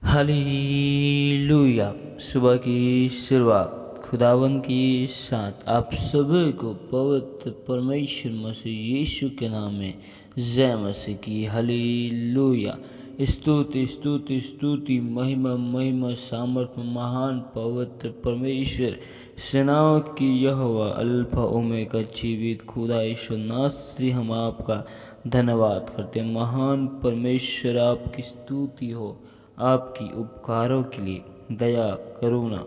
Hallelujah. सुबह की शुरुआत खुदावन के साथ आप सभी को पवित्र परमेश्वर मसीह यीशु के नाम में जय मसीह की। हालेलुया। स्तुति स्तुति स्तुति, महिमा महिमा, सामर्थ्य महान पवित्र परमेश्वर, सेनाओं की यहोवा, अल्फा ओमेगा, जीवित खुदा ईश्वर नासरी, हम आपका धन्यवाद करते हैं। महान परमेश्वर, आपकी स्तुति हो, आपकी उपकारों के लिए, दया करुणा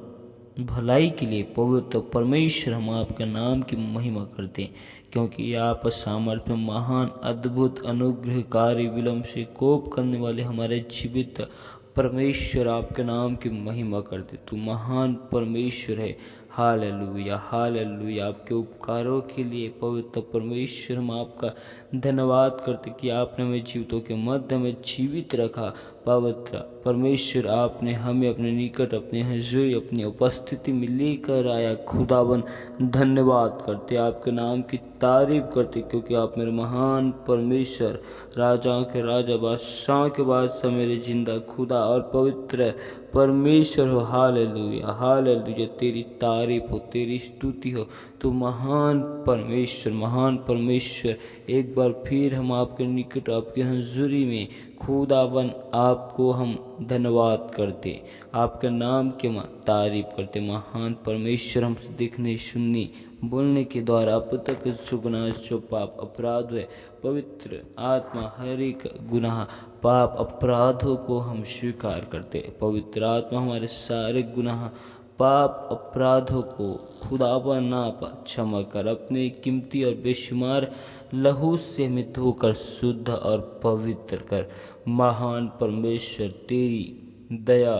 भलाई के लिए। पवित्र परमेश्वर, हम आपके नाम की महिमा करते हैं, क्योंकि आप सामर्थ्य, महान, अद्भुत, अनुग्रहकारी, विलंब से कोप करने वाले हमारे जीवित परमेश्वर, आपके नाम की महिमा करते। तू महान परमेश्वर है। Hallelujah hallelujah. आपके उपकारों के लिए पवित्र परमेश्वर, हम आपका धन्यवाद करते कि आपने हमें जीवितों के मध्य में जीवित रखा। पवित्र परमेश्वर, आपने हमें अपने निकट, अपने हजूरी, अपनी उपस्थिति में लेकर आया। खुदावन धन्यवाद करते, आपके नाम की तारीफ करते, क्योंकि आप मेरे महान परमेश्वर, राजाओं के राजा, बादशाह के बादशाह, मेरे जिंदा खुदा और पवित्र परमेश्वर हो। Hallelujah hallelujah. तेरी तारीफ हो, तेरी स्तुति हो। तो महान परमेश्वर, महान परमेश्वर, एक बार फिर हम आपके निकट, आपके हजूरी में खुदावन आपको हम धन्यवाद करते, आपके नाम की तारीफ करते। महान परमेश्वर, हमसे देखने, सुनने, बोलने के द्वारा अब तक जो गुनाह, जो पाप अपराध हुए, पवित्र आत्मा हर एक गुनाह पाप अपराधों को हम स्वीकार करते। पवित्र आत्मा हमारे सारे गुनाह पाप अपराधों को खुदावन नाप क्षमा कर, अपने कीमती और बेशुमार लहू से हमें धोकर शुद्ध और पवित्र कर। महान परमेश्वर, तेरी दया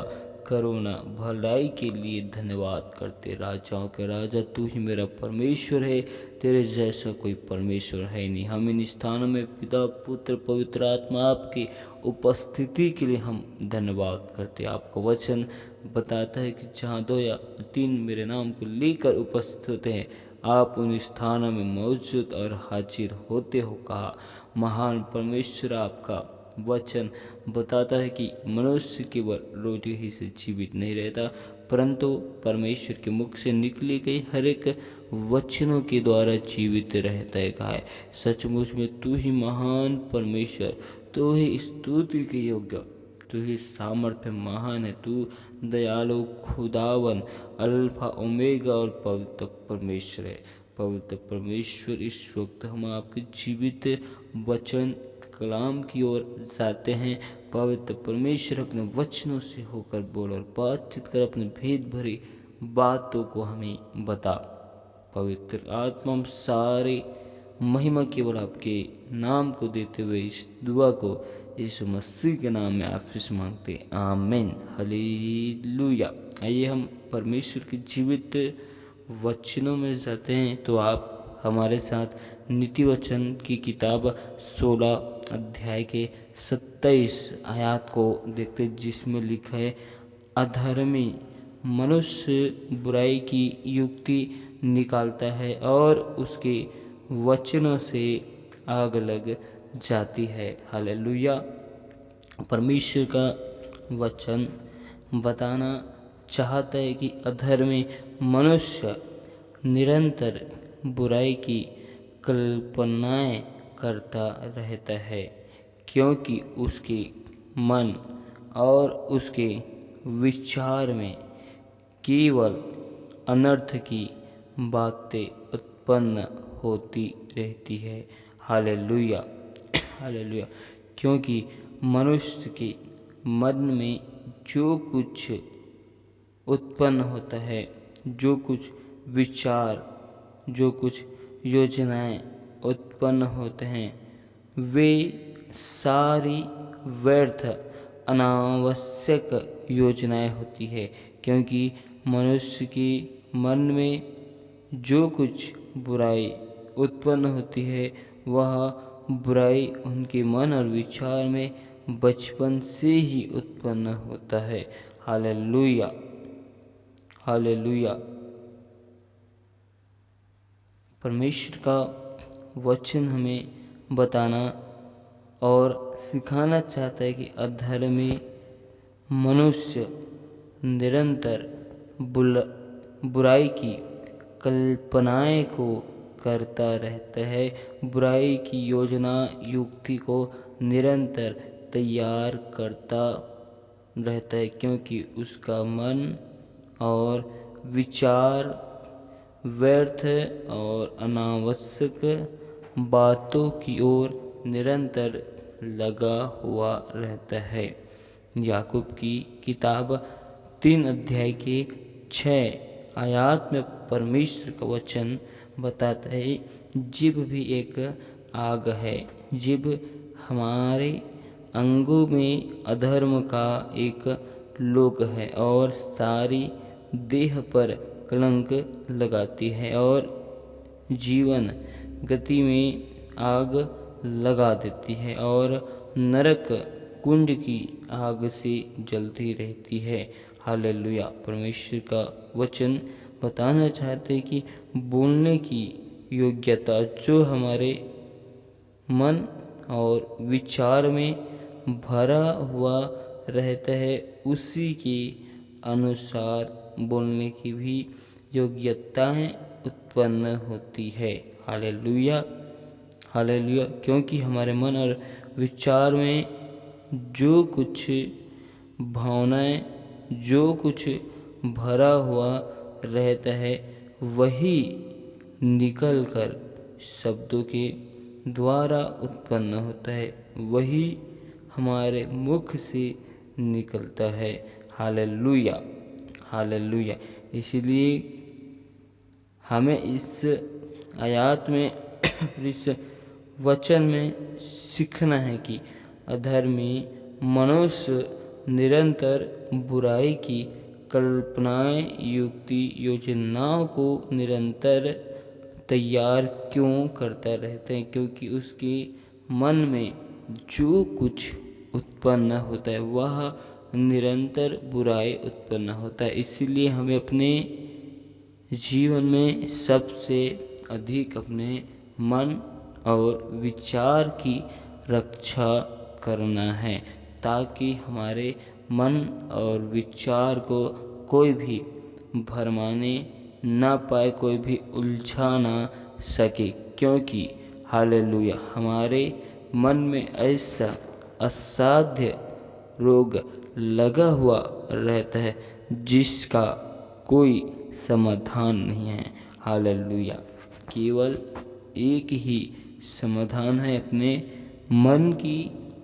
करुणा भलाई के लिए धन्यवाद करते। राजाओं के राजा, तू ही मेरा परमेश्वर है, तेरे जैसा कोई परमेश्वर है नहीं। हम इन स्थानों में पिता, पुत्र, पवित्र आत्मा, आपकी उपस्थिति के लिए हम धन्यवाद करते। आपका वचन बताता है कि जहाँ 2 या 3 मेरे नाम को लेकर उपस्थित होते हैं, आप उन स्थानों में मौजूद और हाजिर होते हो कहा। महान परमेश्वर, आपका वचन बताता है कि मनुष्य केवल रोटी ही से जीवित नहीं रहता, परंतु परमेश्वर के मुख से निकली गई हर एक वचनों के द्वारा जीवित रहता है कहा है। सचमुच में तू ही महान परमेश्वर, तू ही स्तुति के योग्य, तू ही सामर्थ्य महान है। तू दयालु खुदावन, अल्फा ओमेगा और पवित्र परमेश्वर है। पवित्र परमेश्वर, इस वक्त हम आपके जीवित वचन कलाम की ओर जाते हैं। पवित्र परमेश्वर, अपने वचनों से होकर बोल और बातचीत कर, अपने भेद भरी बातों को हमें बता। पवित्र आत्मा, हम सारे महिमा केवल आपके नाम को देते हुए इस दुआ को यीशु मसीह के नाम में आपसे मांगते, आमीन। हालेलुया। आइए हम परमेश्वर के जीवित वचनों में जाते हैं। तो आप हमारे साथ नीति वचन की किताब 16 अध्याय के 27 आयत को देखते, जिसमें लिखा है, अधर्मी मनुष्य बुराई की युक्ति निकालता है और उसके वचनों से आग लग जाती है। हालेलुया। परमेश्वर का वचन बताना चाहता है कि अधर्मी मनुष्य निरंतर बुराई की कल्पनाएं करता रहता है, क्योंकि उसके मन और उसके विचार में केवल अनर्थ की बातें उत्पन्न होती रहती है। Hallelujah hallelujah. क्योंकि मनुष्य के मन में जो कुछ उत्पन्न होता है, जो कुछ विचार, जो कुछ योजनाएं उत्पन्न होते हैं, वे सारी व्यर्थ अनावश्यक योजनाएं होती है। क्योंकि मनुष्य के मन में जो कुछ बुराई उत्पन्न होती है, वह बुराई उनके मन और विचार में बचपन से ही उत्पन्न होता है। Hallelujah hallelujah. परमेश्वर का वचन हमें बताना और सिखाना चाहता है कि अधर्मी मनुष्य निरंतर बुराई की कल्पनाएं को करता रहता है, बुराई की योजना युक्ति को निरंतर तैयार करता रहता है, क्योंकि उसका मन और विचार व्यर्थ और अनावश्यक बातों की ओर निरंतर लगा हुआ रहता है। याकूब की किताब 3 अध्याय के 6 आयत में परमेश्वर का वचन बताता है, जीभ भी एक आग है। जीभ हमारे अंगों में अधर्म का एक लोक है और सारी देह पर कलंक लगाती है और जीवन गति में आग लगा देती है और नरक कुंड की आग से जलती रहती है। हालेलुया। परमेश्वर का वचन बताना चाहते हैं कि बोलने की योग्यता जो हमारे मन और विचार में भरा हुआ रहता है, उसी के अनुसार बोलने की भी योग्यताएं उत्पन्न होती है। Hallelujah, hallelujah. क्योंकि हमारे मन और विचार में जो कुछ भावनाएं, जो कुछ भरा हुआ रहता है, वही निकलकर शब्दों के द्वारा उत्पन्न होता है, वही हमारे मुख से निकलता है। Hallelujah, hallelujah. इसलिए हमें इस आयत में इस वचन में सीखना है कि अधर्मी मनुष्य निरंतर बुराई की कल्पनाएं, युक्ति, योजनाओं को निरंतर तैयार क्यों करता रहता है, क्योंकि उसके मन में जो कुछ उत्पन्न होता है वह निरंतर बुराई उत्पन्न होता है। इसीलिए हमें अपने जीवन में सबसे अधिक अपने मन और विचार की रक्षा करना है, ताकि हमारे मन और विचार को कोई भी भरमाने ना पाए, कोई भी उलझा ना सके। क्योंकि हालेलुया, हमारे मन में ऐसा असाध्य रोग लगा हुआ रहता है जिसका कोई समाधान नहीं है। हालेलुया। केवल एक ही समाधान है, अपने मन की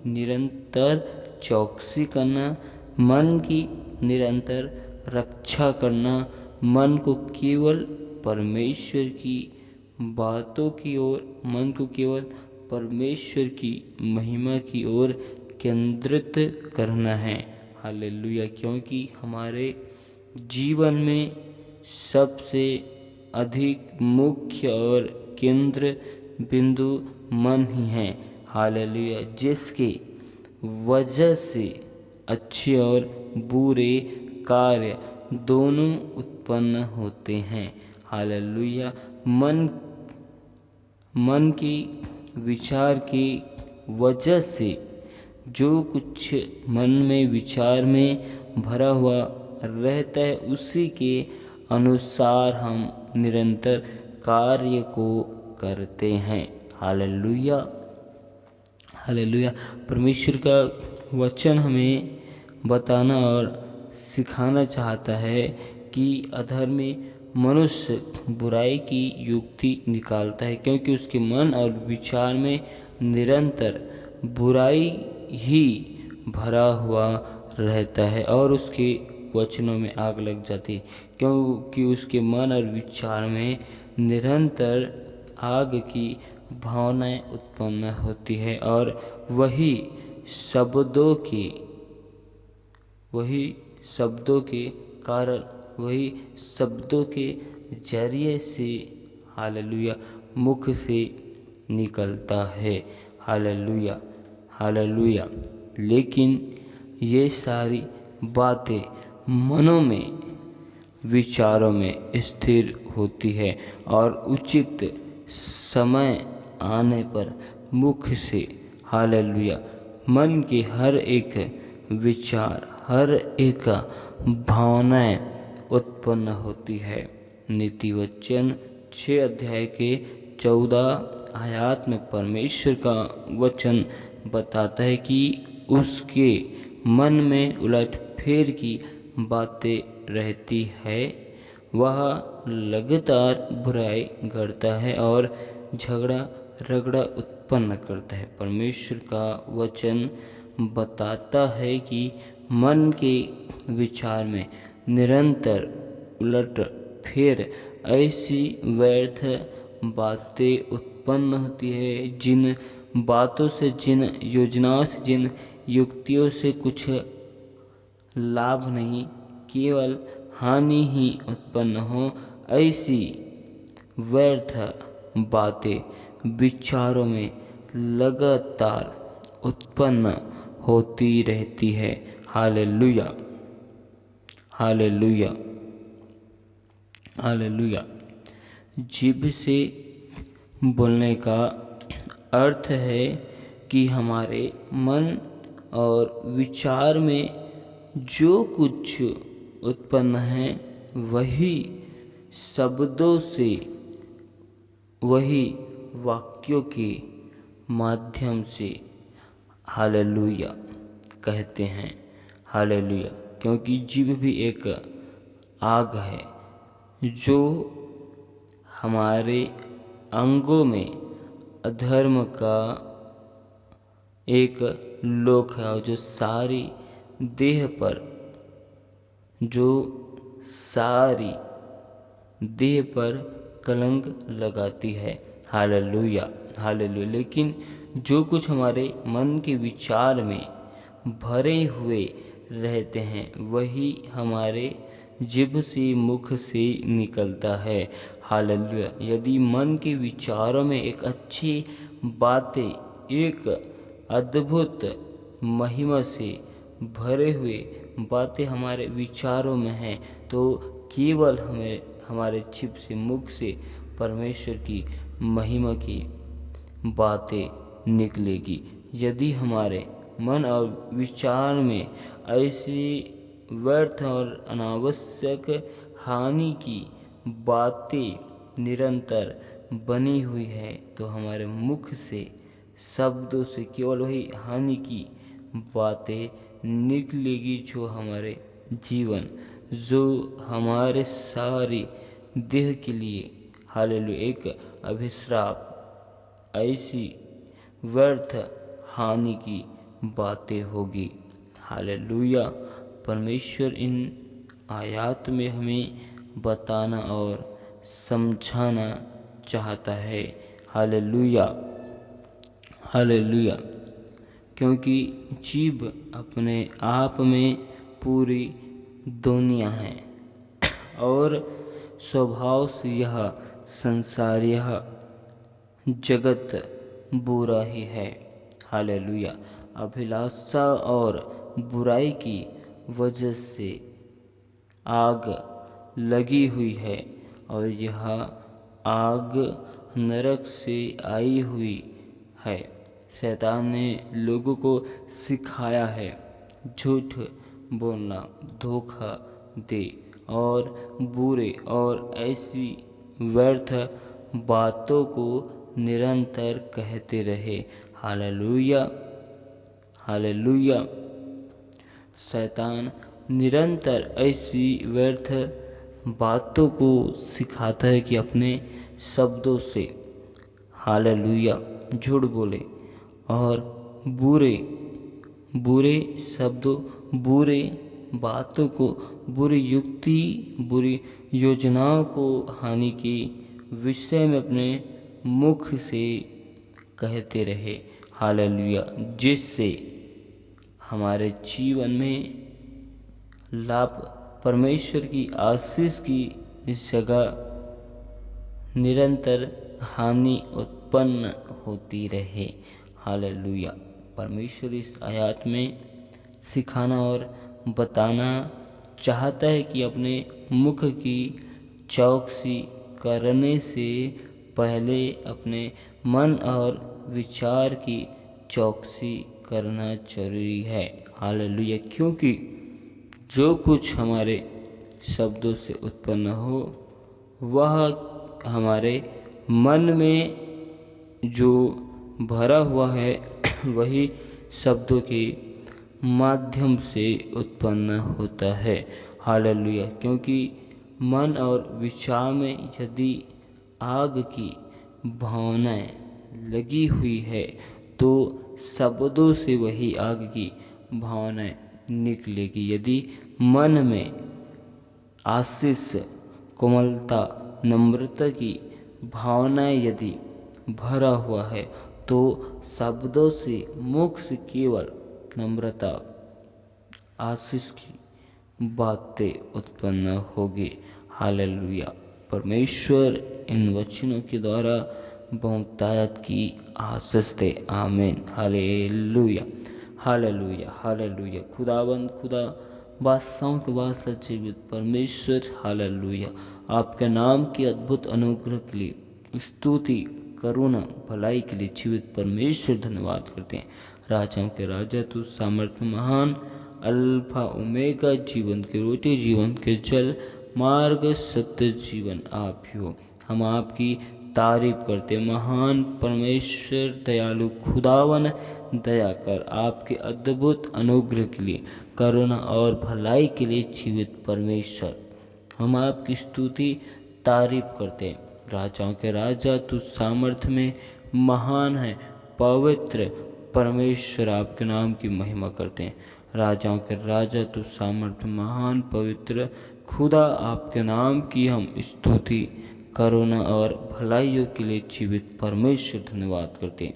निरंतर चौकसी करना, मन की निरंतर रक्षा करना, मन को केवल परमेश्वर की बातों की ओर, मन को केवल परमेश्वर की महिमा की ओर केंद्रित करना है। हालेलुया। क्योंकि हमारे जीवन में सबसे अधिक मुख्य और केंद्र बिंदु मन ही है। हालेलुया। जिसके वजह से अच्छे और बुरे कार्य दोनों उत्पन्न होते हैं। हालेलुया। मन की विचार की वजह से जो कुछ मन में विचार में भरा हुआ रहता है, उसी के अनुसार हम निरंतर कार्य को करते हैं। Hallelujah, hallelujah. परमेश्वर का वचन हमें बताना और सिखाना चाहता है कि अधर्मी मनुष्य बुराई की युक्ति निकालता है, क्योंकि उसके मन और विचार में निरंतर बुराई ही भरा हुआ रहता है और उसके वचनों में आग लग जाती है, क्योंकि उसके मन और विचार में निरंतर आग की भावनाएं उत्पन्न होती है और वही शब्दों के कारण, वही शब्दों के जरिए से हालेलुया मुख से निकलता है। Hallelujah, hallelujah. लेकिन ये सारी बातें मनों में, विचारों में स्थिर होती है और उचित समय आने पर मुख से हालेलुया मन के हर एक विचार, हर एक भावनाएं उत्पन्न होती है। नीति वचन 6 अध्याय के 14 आयत में परमेश्वर का वचन बताता है कि उसके मन में उलटफेर की बातें रहती है। वह लगातार बुराई करता है और झगड़ा रगड़ा उत्पन्न करता है। परमेश्वर का वचन बताता है कि मन के विचार में निरंतर उलट फेर ऐसी व्यर्थ बातें उत्पन्न होती है, जिन बातों से, जिन योजनाओं से, जिन युक्तियों से कुछ लाभ नहीं, केवल हानि ही उत्पन्न हो, ऐसी व्यर्थ बातें विचारों में लगातार उत्पन्न होती रहती है। Hallelujah, hallelujah, hallelujah. जीभ से बोलने का अर्थ है कि हमारे मन और विचार में जो कुछ उत्पन्न है वही शब्दों से, वही वाक्यों के माध्यम से हालेलुया कहते हैं। हालेलुया, क्योंकि जीभ भी एक आग है जो हमारे अंगों में अधर्म का एक लोक है, और जो सारी देह पर, जो सारी देह पर कलंक लगाती है। Hallelujah, hallelujah. लेकिन जो कुछ हमारे मन के विचार में भरे हुए रहते हैं वही हमारे जिभ से, मुख से निकलता है। हालेलुया। यदि मन के विचारों में एक अच्छी बातें, एक अद्भुत महिमा से भरे हुए बातें हमारे विचारों में हैं, तो केवल हमारे जिभ से, मुख से परमेश्वर की महिमा की बातें निकलेगी। यदि हमारे मन और विचार में ऐसी व्यर्थ और अनावश्यक हानि की बातें निरंतर बनी हुई है, तो हमारे मुख से, शब्दों से केवल वही हानि की बातें निकलेगी, जो हमारे जीवन, जो हमारे सारी देह के लिए हालेलुया एक अभिश्राप, ऐसी व्यर्थ हानि की बातें होगी। हालेलुया। परमेश्वर इन आयत में हमें बताना और समझाना चाहता है। Hallelujah, hallelujah. क्योंकि जीभ अपने आप में पूरी दुनिया है और स्वभाव से यह संसार, यह जगत बुरा ही है। हालेलुया। अभिलाषा और बुराई की वजह से आग लगी हुई है, और यह आग नरक से आई हुई है। शैतान ने लोगों को सिखाया है झूठ बोलना, धोखा दे और बुरे और ऐसी व्यर्थ बातों को निरंतर कहते रहे। Hallelujah, hallelujah. शैतान निरंतर ऐसी व्यर्थ बातों को सिखाता है कि अपने शब्दों से हालेलुया झूठ बोले और बुरे बुरे शब्दों, बुरे बातों को, बुरी युक्ति, बुरी योजनाओं को हानि के विषय में अपने मुख से कहते रहे। हालेलुया। जिससे हमारे जीवन में लाभ, परमेश्वर की आशीष की जगह निरंतर हानि उत्पन्न होती रहे। हालेलुया। परमेश्वर इस आयत में सिखाना और बताना चाहता है कि अपने मुख की चौकसी करने से पहले अपने मन और विचार की चौकसी करना जरूरी है। हालेलुया। क्योंकि जो कुछ हमारे शब्दों से उत्पन्न हो वह हमारे मन में जो भरा हुआ है वही शब्दों के माध्यम से उत्पन्न होता है। हालेलुया। क्योंकि मन और विचार में यदि आग की भावनाएं लगी हुई है तो शब्दों से वही आग की भावनाएं निकलेगी। यदि मन में आशीष, कोमलता, नम्रता की भावनाएं यदि भरा हुआ है तो शब्दों से, मुख से केवल नम्रता, आशीष की बातें उत्पन्न होगी। हालेलुया। परमेश्वर इन वचनों के द्वारा बहुतायत की आशीष दे। आमीन। हालेलुया। हालेलुया। हालेलुया। खुदावंद, खुदा बादशाहों के बादशाह जीवित परमेश्वर, हालेलुया, आपके नाम के अद्भुत अनुग्रह के लिए स्तुति, करुणा, भलाई के लिए जीवित परमेश्वर धन्यवाद करते हैं। राजाओं के राजा तू सामर्थ्य महान, अल्फा ओमेगा, जीवन के रोटी, जीवन के जल, मार्ग, सत्य, जीवन आप ही हो। हम आपकी तारीफ करते। महान परमेश्वर, दयालु खुदावन, दया कर। आपके अद्भुत अनुग्रह के लिए, करुणा और भलाई के लिए जीवित परमेश्वर हम आपकी स्तुति, तारीफ करते हैं। राजाओं के राजा तू सामर्थ्य में महान है, पवित्र परमेश्वर आपके नाम की महिमा करते हैं। राजाओं के राजा तू सामर्थ्य महान, पवित्र खुदा आपके नाम की हम स्तुति, करुणा और भलाइयों के लिए जीवित परमेश्वर धन्यवाद करते हैं।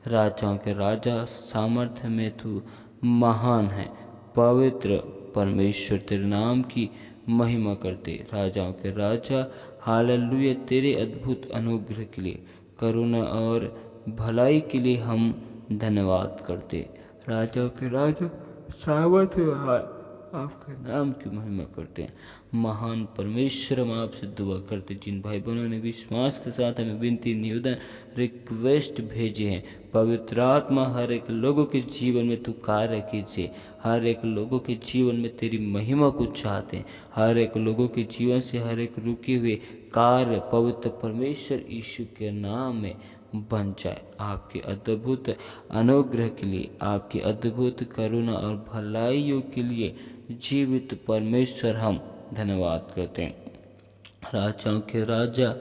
राजाओं के राजा सामर्थ्य में तू महान है, पवित्र परमेश्वर तेरे नाम की महिमा करते। राजाओं के राजा, हालेलुया, तेरे अद्भुत अनुग्रह के लिए, करुणा और भलाई के लिए हम धन्यवाद करते। राजाओं के राजा सामर्थ्य महान, आपके नाम की महिमा करते हैं। महान परमेश्वर, हम आपसे दुआ करते। जिन भाई बहनों ने विश्वास के साथ हमें विनती, निवेदन, रिक्वेस्ट भेजे हैं, पवित्र आत्मा हर एक लोगों के जीवन में तू कार्य कीजिए। हर एक लोगों के जीवन में तेरी महिमा को चाहते हैं। हर एक लोगों के जीवन से हर एक रुके हुए कार्य पवित्र परमेश्वर यीशु के नाम में बन जाए। आपके अद्भुत अनुग्रह के लिए, आपकी अद्भुत करुणा और भलाइयों के लिए जीवित परमेश्वर हम धन्यवाद करते हैं। राजाओं के राजा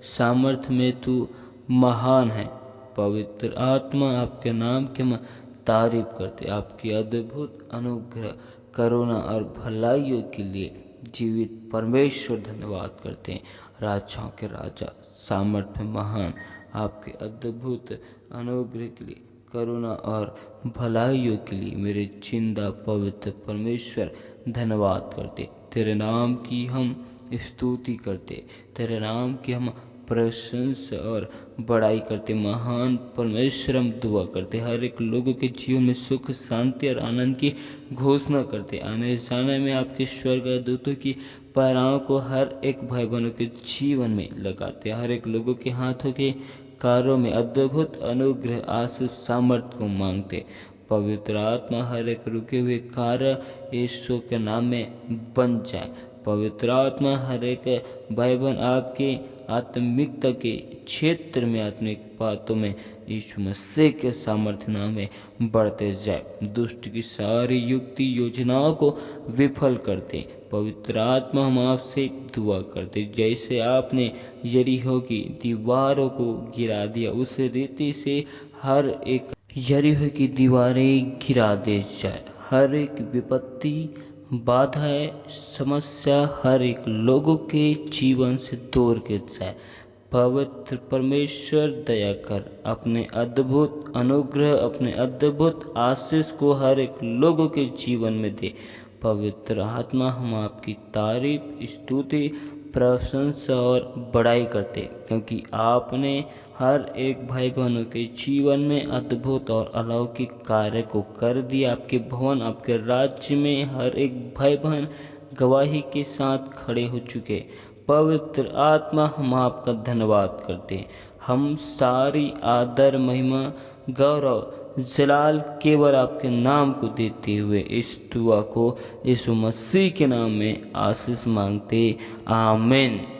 सामर्थ्य में तू महान है, पवित्र आत्मा आपके नाम के तारीफ करते। आपकी अद्भुत अनुग्रह, करुणा और भलाइयों के लिए जीवित परमेश्वर धन्यवाद करते हैं। राजाओं के राजा सामर्थ्य महान, आपके अद्भुत अनुग्रह के लिए, करुणा और भलाइयों के लिए मेरे जिंदा पवित्र परमेश्वर धन्यवाद करते। तेरे नाम की हम स्तुति करते, तेरे नाम की हम प्रशंसा और बड़ाई करते। महान परमेश्वर, हम दुआ करते, हर एक लोगों के जीवन में सुख, शांति और आनंद की घोषणा करते। आने जाने में आपके स्वर्गदूतों की पैराओं को हर एक भाई बहनों के जीवन में लगाते। हर एक लोगों के हाथों के कार्यों में अद्भुत अनुग्रह, आशीष, सामर्थ्य को मांगते। पवित्र आत्मा हर एक रुके हुए कार्य यीशु के नाम में बन जाए। पवित्र आत्मा हर एक भाई बहन आपके आत्मिकता के क्षेत्र में, आत्मिक बातों में यीशु मसीह के सामर्थ्य नाम में बढ़ते जाए। दुष्ट की सारी युक्ति योजनाओं को विफल करते। पवित्र आत्मा, हम आपसे दुआ करते, जैसे आपने यरीहो की दीवारों को गिरा दिया, उस रीति से हर एक यरीहो की दीवारें गिरा दे जाए। हर एक विपत्ति, बाधाएं, समस्या हर एक लोगों के जीवन से दूर के जाए। पवित्र परमेश्वर दया कर, अपने अद्भुत अनुग्रह, अपने अद्भुत आशीष को हर एक लोगों के जीवन में दे। पवित्र आत्मा, हम आपकी तारीफ, स्तुति, प्रशंसा और बड़ाई करते, क्योंकि आपने हर एक भाई बहनों के जीवन में अद्भुत और अलौकिक कार्य को कर दिया। आपके भवन, आपके राज्य में हर एक भाई बहन गवाही के साथ खड़े हो चुके। पवित्र आत्मा, हम आपका धन्यवाद करते हैं। हम सारी आदर, महिमा, गौरव जलाल केवल आपके नाम को देते हुए इस दुआ को यीशु मसीह के नाम में आशीष मांगते, आमीन।